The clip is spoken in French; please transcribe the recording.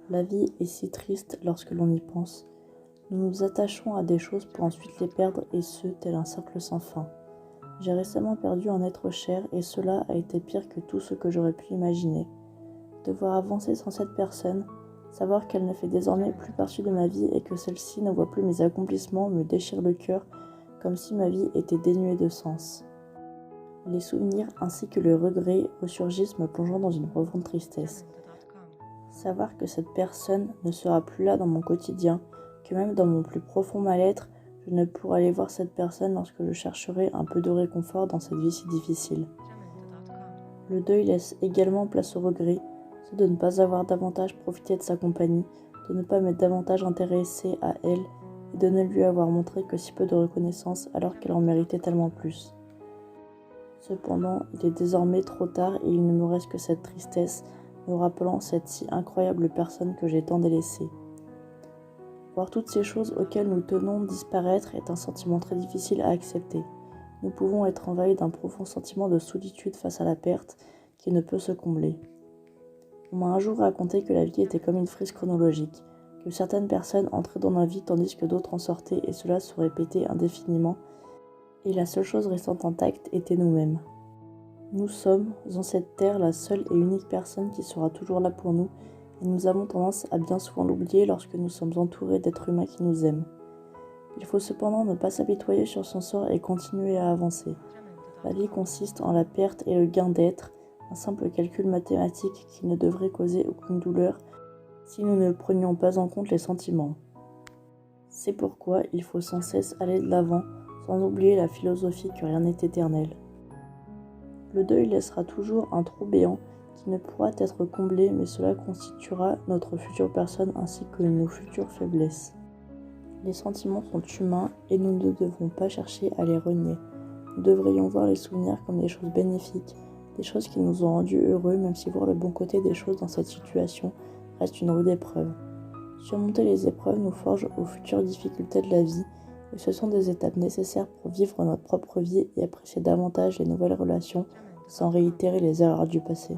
La vie est si triste lorsque l'on y pense. Nous nous attachons à des choses pour ensuite les perdre et ce, tel un cercle sans fin. J'ai récemment perdu un être cher et cela a été pire que tout ce que j'aurais pu imaginer. Devoir avancer sans cette personne, savoir qu'elle ne fait désormais plus partie de ma vie et que celle-ci ne voit plus mes accomplissements me déchire le cœur comme si ma vie était dénuée de sens. Les souvenirs ainsi que le regret ressurgissent me plongeant dans une profonde tristesse. Savoir que cette personne ne sera plus là dans mon quotidien, que même dans mon plus profond mal-être, je ne pourrai aller voir cette personne lorsque je chercherai un peu de réconfort dans cette vie si difficile. Le deuil laisse également place au regret, c'est de ne pas avoir davantage profité de sa compagnie, de ne pas m'être davantage intéressé à elle et de ne lui avoir montré que si peu de reconnaissance alors qu'elle en méritait tellement plus. Cependant, il est désormais trop tard et il ne me reste que cette tristesse, me rappelant cette si incroyable personne que j'ai tant délaissée. Voir toutes ces choses auxquelles nous tenons disparaître est un sentiment très difficile à accepter. Nous pouvons être envahis d'un profond sentiment de solitude face à la perte qui ne peut se combler. On m'a un jour raconté que la vie était comme une frise chronologique, que certaines personnes entraient dans la vie tandis que d'autres en sortaient et cela se répétait indéfiniment, et la seule chose restant intacte était nous-mêmes. Nous sommes, en cette terre, la seule et unique personne qui sera toujours là pour nous, et nous avons tendance à bien souvent l'oublier lorsque nous sommes entourés d'êtres humains qui nous aiment. Il faut cependant ne pas s'apitoyer sur son sort et continuer à avancer. La vie consiste en la perte et le gain d'être, un simple calcul mathématique qui ne devrait causer aucune douleur si nous ne prenions pas en compte les sentiments. C'est pourquoi il faut sans cesse aller de l'avant, sans oublier la philosophie que rien n'est éternel. Le deuil laissera toujours un trou béant qui ne pourra être comblé, mais cela constituera notre future personne ainsi que nos futures faiblesses. Les sentiments sont humains et nous ne devons pas chercher à les renier. Nous devrions voir les souvenirs comme des choses bénéfiques, des choses qui nous ont rendus heureux, même si voir le bon côté des choses dans cette situation reste une rude épreuve. Surmonter les épreuves nous forge aux futures difficultés de la vie, et ce sont des étapes nécessaires pour vivre notre propre vie et apprécier davantage les nouvelles relations sans réitérer les erreurs du passé.